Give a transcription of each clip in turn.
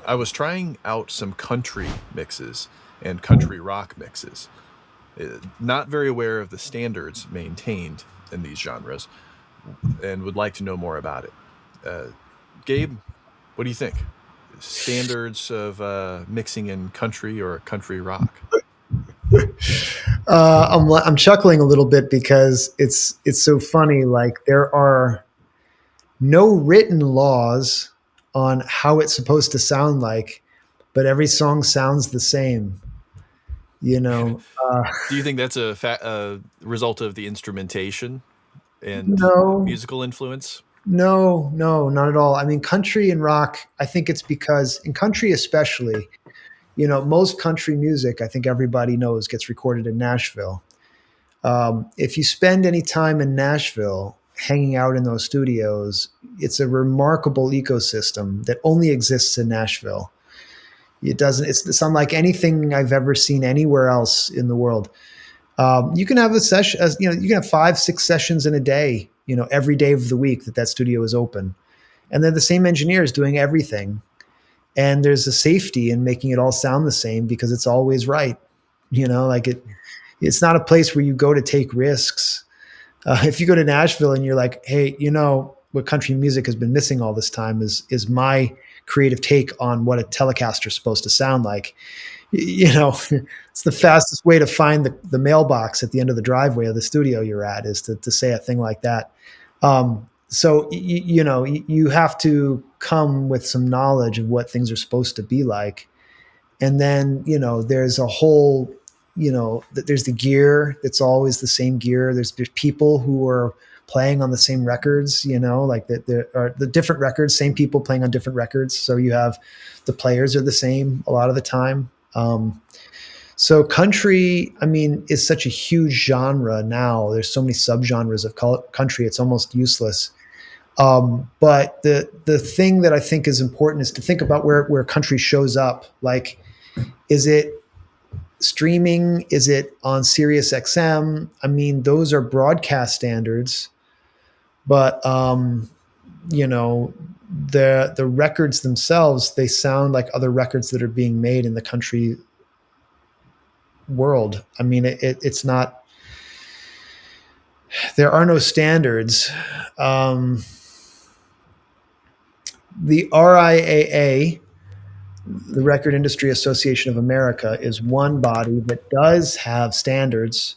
I was trying out some country mixes and country rock mixes. Not very aware of the standards maintained in these genres, and would like to know more about it. Uh, Gabe, what do you think? Standards of mixing in country or country rock? I'm chuckling a little bit because it's so funny. Like there are no written laws on how it's supposed to sound like, but every song sounds the same. You know, Do you think that's a result of the instrumentation and no, musical influence? no, not at all. I mean, country and rock. I think it's because in country, especially, most country music, I think everybody knows, gets recorded in Nashville. If you spend any time in Nashville hanging out in those studios, it's a remarkable ecosystem that only exists in Nashville. It doesn't. It's unlike anything I've ever seen anywhere else in the world. You can have a session, you can have 5, 6 sessions in a day. Every day of the week that studio is open, and they're the same engineers doing everything. And there's a safety in making it all sound the same because it's always right. Like it's not a place where you go to take risks. If you go to Nashville and you're like, hey, what country music has been missing all this time is my creative take on what a Telecaster is supposed to sound like. It's the fastest way to find the mailbox at the end of the driveway of the studio you're at is to say a thing like that. So you have to come with some knowledge of what things are supposed to be like, and then there's a whole there's the gear. It's always the same gear. There's people who are playing on the same records, like there are the different records, same people playing on different records. So you have the players are the same a lot of the time. So country, I mean, is such a huge genre now. There's so many subgenres of country. It's almost useless. But the thing that I think is important is to think about where country shows up. Like, is it streaming? Is it on Sirius XM? I mean, those are broadcast standards, but you know, the records themselves, they sound like other records that are being made in the country world. I mean, it's not. There are no standards. The RIAA, the Record Industry Association of America, is one body that does have standards,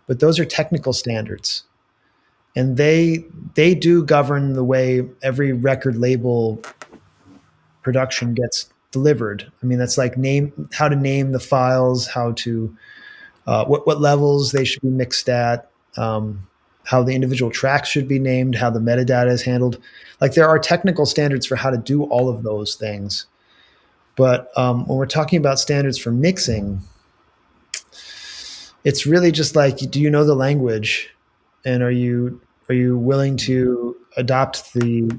but those are technical standards, and they do govern the way every record label production gets delivered. I mean, that's like how to name the files, how to what levels they should be mixed at, how the individual tracks should be named, how the metadata is handled. Like there are technical standards for how to do all of those things. But when we're talking about standards for mixing, it's really just like, do you know the language, and are you willing to adopt the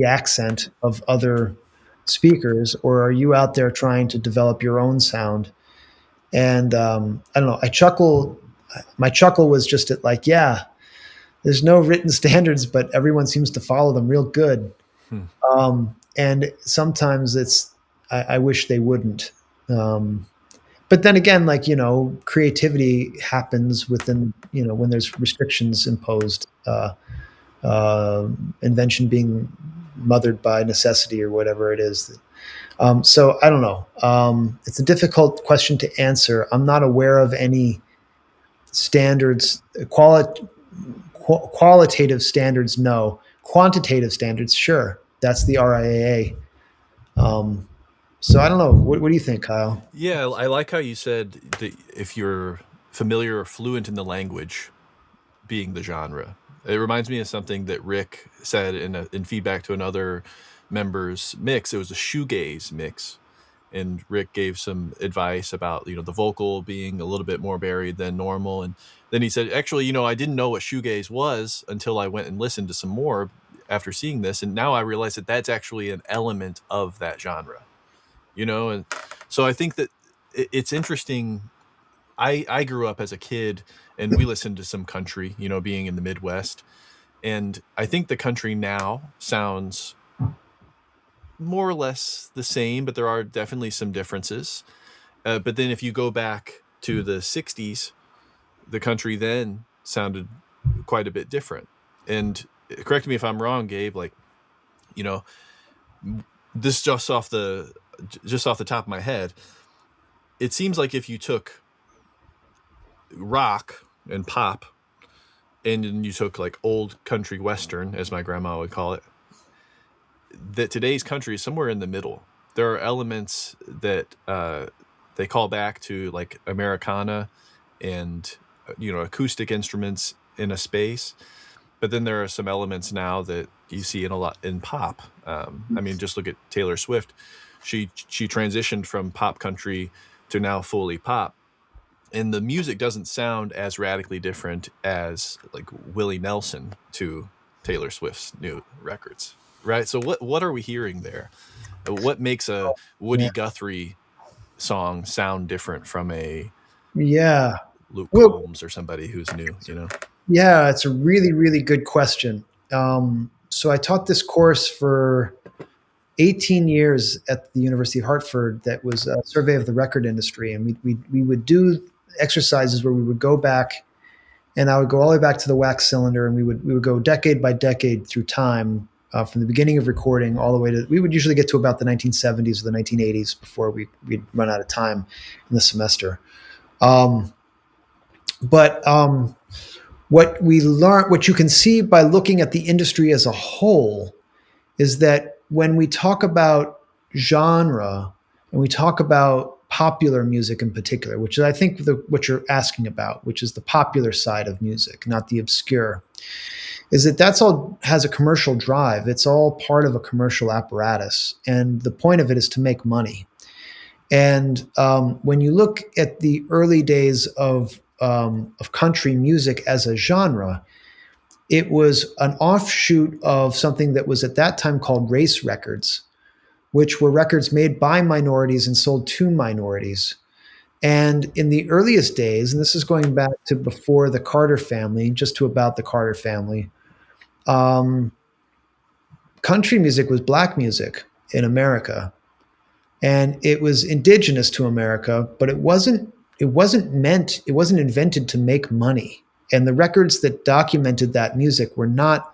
accent of other speakers, or are you out there trying to develop your own sound? And I don't know. I chuckle. My chuckle was just at like, yeah, there's no written standards, but everyone seems to follow them real good. Hmm. And sometimes I wish they wouldn't. But then again, like, creativity happens within, when there's restrictions imposed, invention being mothered by necessity or whatever it is. So I don't know. It's a difficult question to answer. I'm not aware of any standards, qualitative standards. No, quantitative standards. Sure. That's the RIAA. So I don't know. What do you think, Kyle? Yeah, I like how you said that if you're familiar or fluent in the language, being the genre. It reminds me of something that Rick said in feedback to another member's mix. It was a shoegaze mix, and Rick gave some advice about the vocal being a little bit more buried than normal, and then he said, actually, I didn't know what shoegaze was until I went and listened to some more after seeing this, and now I realize that that's actually an element of that genre. And so I think that it's interesting. I grew up as a kid and we listened to some country, being in the Midwest. And I think the country now sounds more or less the same, but there are definitely some differences. But then if you go back to the 60s, the country then sounded quite a bit different. And correct me if I'm wrong, Gabe, like, you know, this just off the top of my head, it seems like if you took rock and pop and then you took like old country western, as my grandma would call it, that today's country is somewhere in the middle. There are elements that they call back to like Americana and acoustic instruments in a space, but then there are some elements now that you see in a lot in pop. I mean, just look at Taylor Swift. She transitioned from pop country to now fully pop, and the music doesn't sound as radically different as like Willie Nelson to Taylor Swift's new records, right? So what are we hearing there? What makes a Yeah. Woody Guthrie song sound different from a Yeah. Luke Well, Combs or somebody who's new? yeah, it's a really, really good question. So I taught this course for 18 years at the University of Hartford that was a survey of the record industry. And we would do exercises where we would go back, and I would go all the way back to the wax cylinder, and we would go decade by decade through time, from the beginning of recording all the way to, we would usually get to about the 1970s or the 1980s before we'd run out of time in the semester. Um, but what we learn, what you can see by looking at the industry as a whole, is that when we talk about genre and we talk about popular music in particular, which is I think what you're asking about, which is the popular side of music, not the obscure, is that that's all has a commercial drive. It's all part of a commercial apparatus, and the point of it is to make money. And when you look at the early days of country music as a genre, it was an offshoot of something that was at that time called race records, which were records made by minorities and sold to minorities. And in the earliest days, and this is going back to before the Carter family, just to about the Carter family, um, country music was black music in America, and it was indigenous to America, but it wasn't invented to make money. And the records that documented that music were not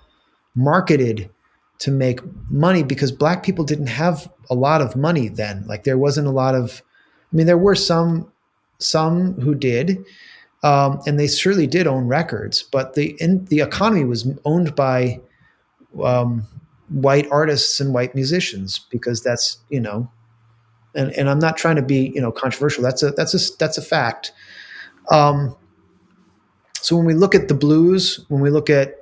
marketed to make money because black people didn't have a lot of money then. Like there wasn't a lot of, I mean, there were some who did, and they surely did own records, but the economy was owned by um, white artists and white musicians because that's and I'm not trying to be controversial. That's a fact. Um, so when we look at the blues, when we look at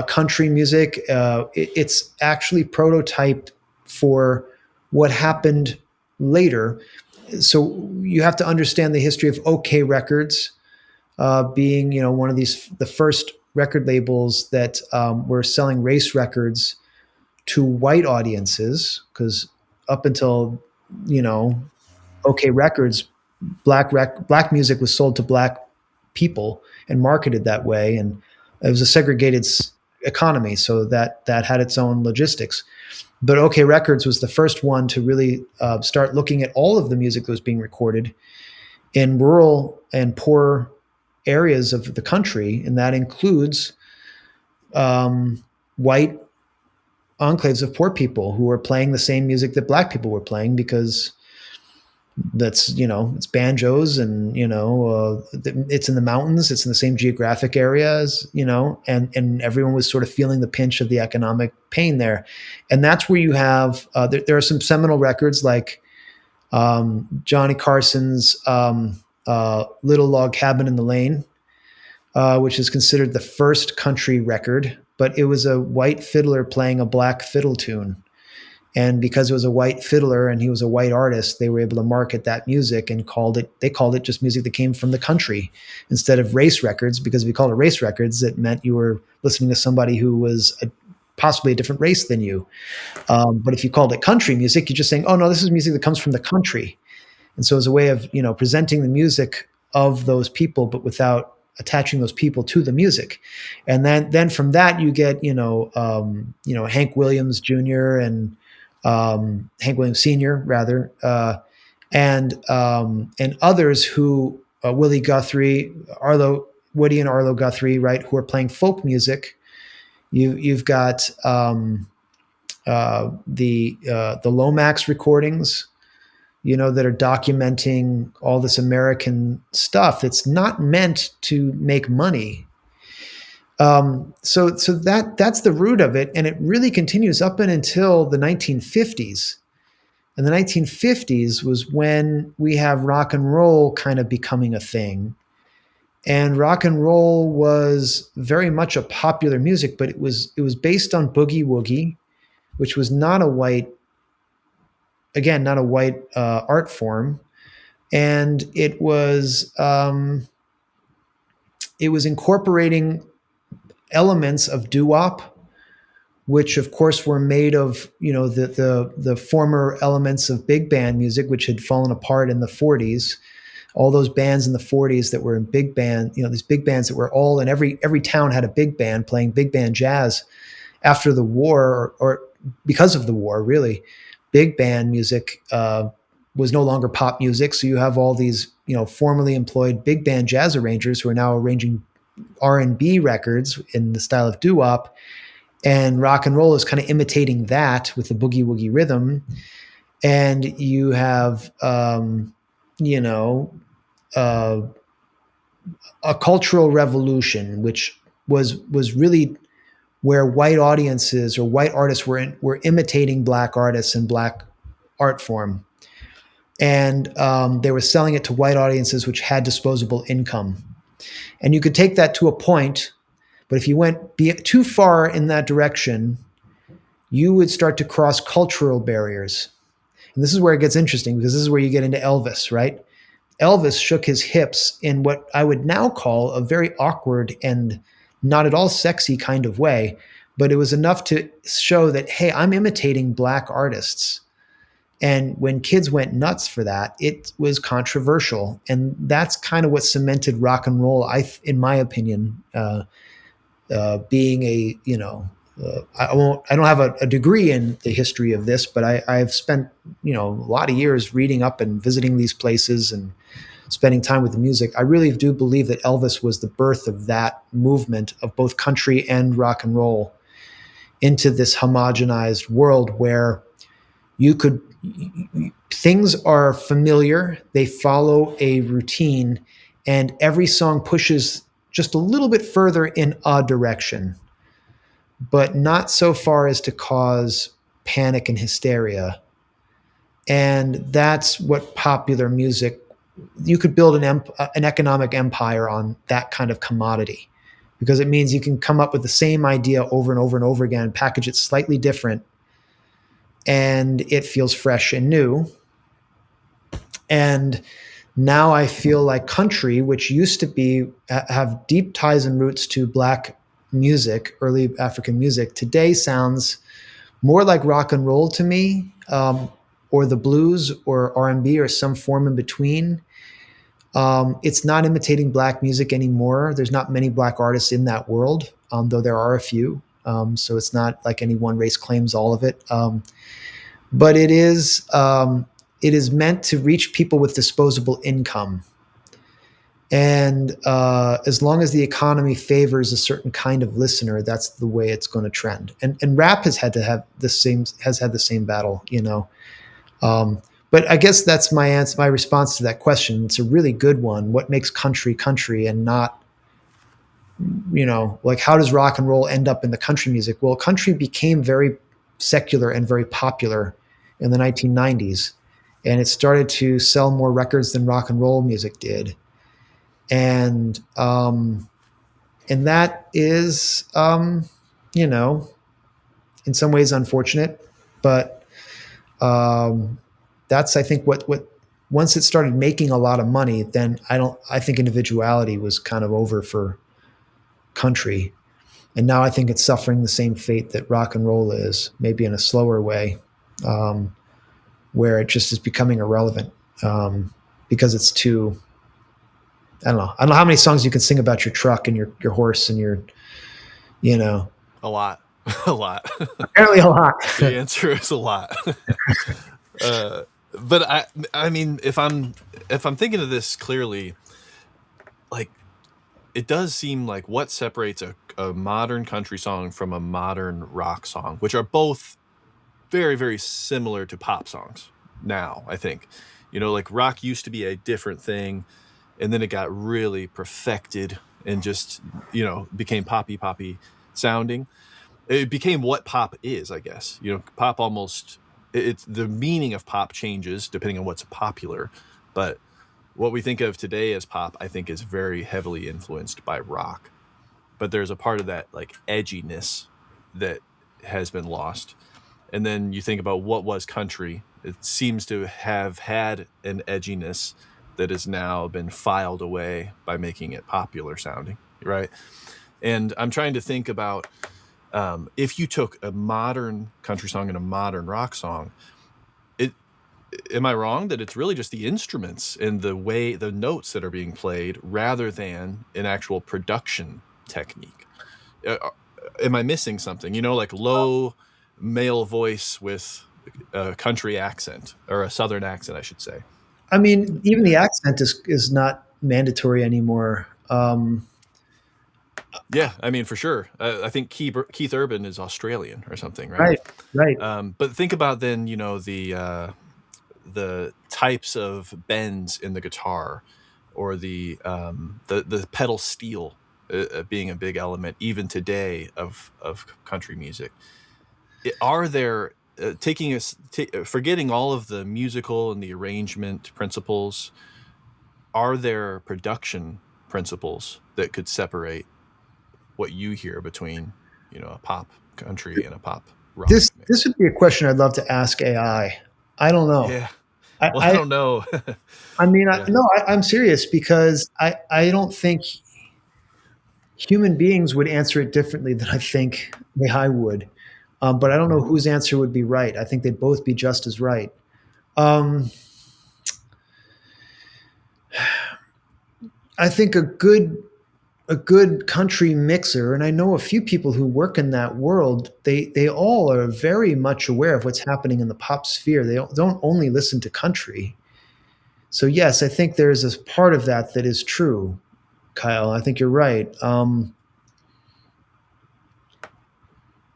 country music, it's actually prototyped for what happened later. So you have to understand the history of OK Records, being one of the first record labels that were selling race records to white audiences, because up until you know OK Records, black music was sold to black people and marketed that way, and it was a segregated economy, so that had its own logistics. But OK Records was the first one to really start looking at all of the music that was being recorded in rural and poor areas of the country, and that includes white enclaves of poor people who were playing the same music that black people were playing, because it's banjos, and it's in the mountains, it's in the same geographic areas, and everyone was sort of feeling the pinch of the economic pain there. And that's where you have there are some seminal records like Johnny Carson's Little Log Cabin in the Lane, which is considered the first country record, but it was a white fiddler playing a black fiddle tune. And because it was a white fiddler and he was a white artist, they were able to market that music and they called it just music that came from the country instead of race records, because if you called it race records, it meant you were listening to somebody who was possibly a different race than you. But if you called it country music, you're just saying, oh no, this is music that comes from the country. And so it's a way of, presenting the music of those people, but without attaching those people to the music. And then from that you get, Hank Williams Jr. and Hank Williams Sr. rather, and others who, Willie Guthrie, Arlo Woody and Arlo Guthrie, right, who are playing folk music. You've got the Lomax recordings, that are documenting all this American stuff. It's not meant to make money. So that's the root of it, and it really continues up and until the 1950s. And the 1950s was when we have rock and roll kind of becoming a thing. And rock and roll was very much a popular music, but it was based on boogie woogie, which was not a white, again, not a white art form, and it was incorporating elements of doo-wop, which of course were made of, the former elements of big band music, which had fallen apart in the 40s. All those bands in the 40s that were in big band, these big bands that were all in every town had a big band playing big band jazz after the war, or because of the war, really. Big band music was no longer pop music. So you have all these, formerly employed big band jazz arrangers who are now arranging R&B records in the style of doo-wop, and rock and roll is kind of imitating that with the boogie woogie rhythm. And you have, you know, uh, a cultural revolution, which was really where white audiences or white artists were imitating black artists and black art form, and they were selling it to white audiences which had disposable income. And you could take that to a point, but if you went too far in that direction, you would start to cross cultural barriers. And this is where it gets interesting, because this is where you get into Elvis, right? Elvis shook his hips in what I would now call a very awkward and not at all sexy kind of way, but it was enough to show that, hey, I'm imitating black artists. And when kids went nuts for that, it was controversial. And that's kind of what cemented rock and roll, in my opinion, being a, I don't have a degree in the history of this, but I've spent, a lot of years reading up and visiting these places and spending time with the music. I really do believe that Elvis was the birth of that movement of both country and rock and roll into this homogenized world where things are familiar, they follow a routine, and every song pushes just a little bit further in a direction, but not so far as to cause panic and hysteria. And that's what popular music, you could build an economic empire on that kind of commodity, because it means you can come up with the same idea over and over and over again, package it slightly different, and it feels fresh and new. And now I feel like country, which used to have deep ties and roots to black music, early African music, today sounds more like rock and roll to me, or the blues, or R&B, or some form in between. It's not imitating black music anymore. There's not many black artists in that world, though there are a few. So it's not like any one race claims all of it. But it is meant to reach people with disposable income. And as long as the economy favors a certain kind of listener, that's the way it's going to trend. And rap has had the same battle, But I guess that's my answer, my response to that question. It's a really good one. What makes country country, and not, like, how does rock and roll end up in the country music? Well, country became very secular and very popular in the 1990s, and it started to sell more records than rock and roll music did. And that is, in some ways unfortunate, but that's, I think, what once it started making a lot of money, then I think individuality was kind of over for country. And now I think it's suffering the same fate that rock and roll is, maybe in a slower way, where it just is becoming irrelevant, because it's too I don't know. I don't know how many songs you can sing about your truck and your horse and your, you know, A lot. A lot. apparently a lot. The answer is a lot. uh, but I mean, if I'm thinking of this clearly, like it does seem like what separates a modern country song from a modern rock song, which are both very, very similar to pop songs now, I think. You know, like rock used to be a different thing, and then it got really perfected and just, you know, became poppy sounding. It became what pop is, I guess. You know, pop almost, it's the meaning of pop changes depending on what's popular, but what we think of today as pop, I think, is very heavily influenced by rock. But there's a part of that like edginess that has been lost. And then you think about what was country. It seems to have had an edginess that has now been filed away by making it popular sounding, right? And I'm trying to think about if you took a modern country song and a modern rock song, it am I wrong that it's really just the instruments and the way the notes that are being played rather than an actual production technique? Am I missing something? You know, like low male voice with a country accent or a southern accent, I should say. I mean, even the accent is not mandatory anymore. Yeah, I mean, for sure. I think Keith Urban is Australian or something, right? Right, right. But think about then, you know, the types of bends in the guitar, or the pedal steel being a big element even today of country music. Are there taking us forgetting all of the musical and the arrangement principles? Are there production principles that could separate what you hear between, you know, a pop country and a pop rock, maybe? This would be a question I'd love to ask AI. I don't know. Yeah. I Well, I I, don't know. I mean, Yeah. no, I'm serious because I don't think human beings would answer it differently than I think AI would. But I don't know whose answer would be right. I think they'd both be just as right. Um, I think a good country mixer, and I know a few people who work in that world. They all are very much aware of what's happening in the pop sphere. They don't only listen to country. So yes, I think there's a part of that that is true, Kyle. I think you're right.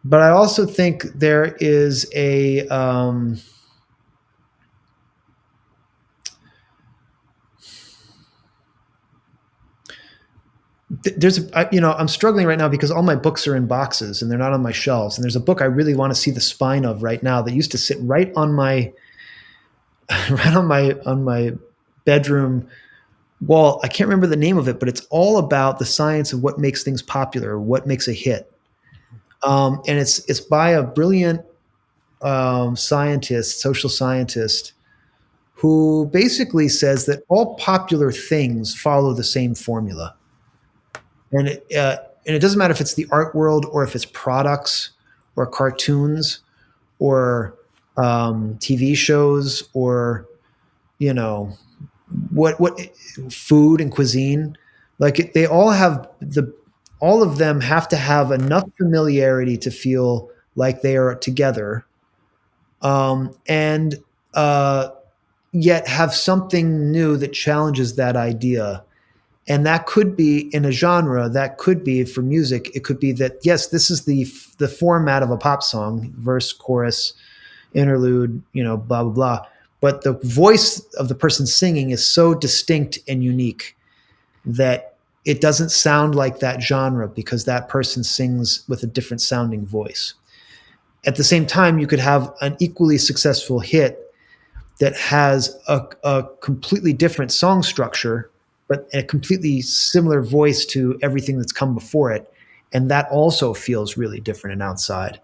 But I also think there is a there's you know, I'm struggling right now because all my books are in boxes and they're not on my shelves, and there's a book I really want to see the spine of right now that used to sit right on my right on my bedroom wall. I can't remember the name of it, but it's all about the science of what makes things popular, what makes a hit. And it's by a brilliant scientist, social scientist, who basically says that all popular things follow the same formula. And it doesn't matter if it's the art world or if it's products or cartoons or TV shows or, you know, what food and cuisine. Like they all have all of them have to have enough familiarity to feel like they are together, and uh, yet have something new that challenges that idea. And that could be in a genre. That could be for music. It could be that yes, this is the format of a pop song: verse, chorus, interlude, you know, blah blah blah. But the voice of the person singing is so distinct and unique that it doesn't sound like that genre because that person sings with a different sounding voice. At the same time, you could have an equally successful hit that has a completely different song structure, but a completely similar voice to everything that's come before it. And that also feels really different and outside.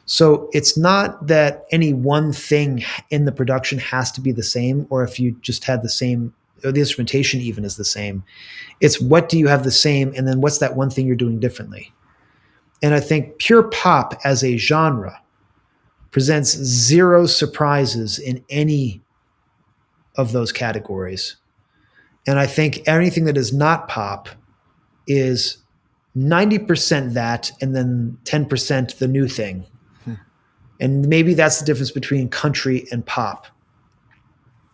So it's not that any one thing in the production has to be the same, or if you just had the same, or the instrumentation even is the same. It's what do you have the same, and then what's that one thing you're doing differently? And I think pure pop as a genre presents zero surprises in any of those categories. And I think anything that is not pop is 90% that, and then 10% the new thing. Hmm. And maybe that's the difference between country and pop.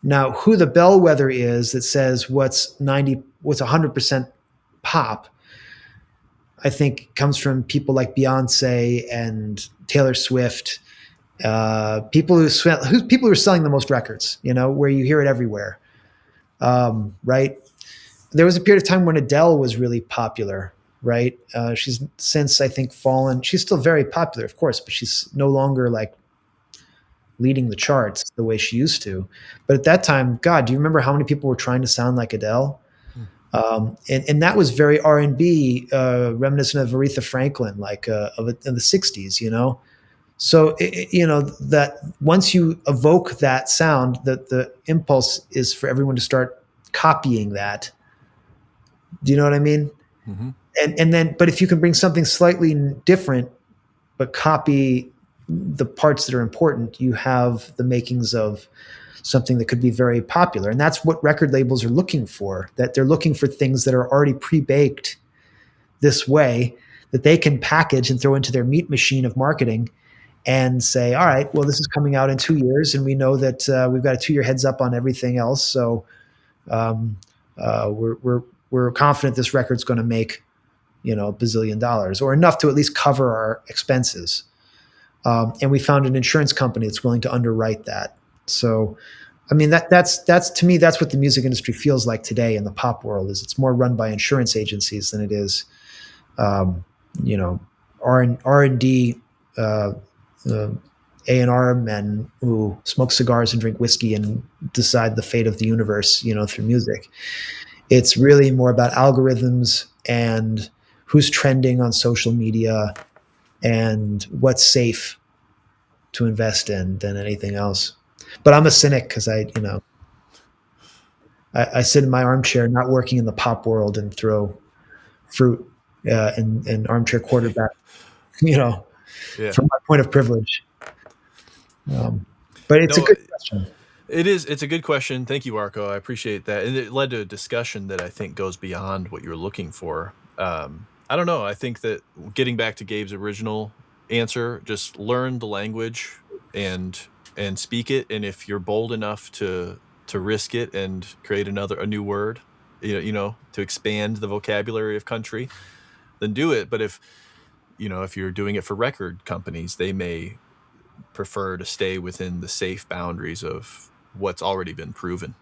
Now, who the bellwether is that says what's 100% pop, I think comes from people like Beyonce and Taylor Swift, people who are selling the most records, where you hear it everywhere. Right? There was a period of time when Adele was really popular, right? She's since, I think, fallen. She's still very popular, of course, but she's no longer like leading the charts the way she used to. But at that time, God, do you remember how many people were trying to sound like Adele? Hmm. And that was very R&B, reminiscent of Aretha Franklin, like in the '60s. So that once you evoke that sound, that the impulse is for everyone to start copying that. Do you know what I mean? Mm-hmm. And then, but if you can bring something slightly different, but copy the parts that are important, you have the makings of something that could be very popular. And that's what record labels are looking for. That they're looking for things that are already pre-baked this way that they can package and throw into their meat machine of marketing and say, all right, well, this is coming out in 2 years, and we know that we've got a 2-year heads up on everything else. So um, we're confident this record's going to make $1 bazillion or enough to at least cover our expenses. And we found an insurance company that's willing to underwrite that. So, I mean, that's to me, that's what the music industry feels like today in the pop world. Is it's more run by insurance agencies than it is, um, you know, R&D, A&R men who smoke cigars and drink whiskey and decide the fate of the universe, through music. It's really more about algorithms and who's trending on social media and what's safe to invest in than anything else. But I'm a cynic because I sit in my armchair, not working in the pop world, and throw fruit and armchair quarterback, you know, Yeah. from my point of privilege. Um, but it's a No, good question. it is. It's a good question. Thank you, Arco. I appreciate that. And it led to a discussion that I think goes beyond what you're looking for. I don't know. I think that getting back to Gabe's original answer, just learn the language and and speak it. And if you're bold enough to risk it and create a new word, to expand the vocabulary of country, then do it. But if you're doing it for record companies, they may prefer to stay within the safe boundaries of what's already been proven.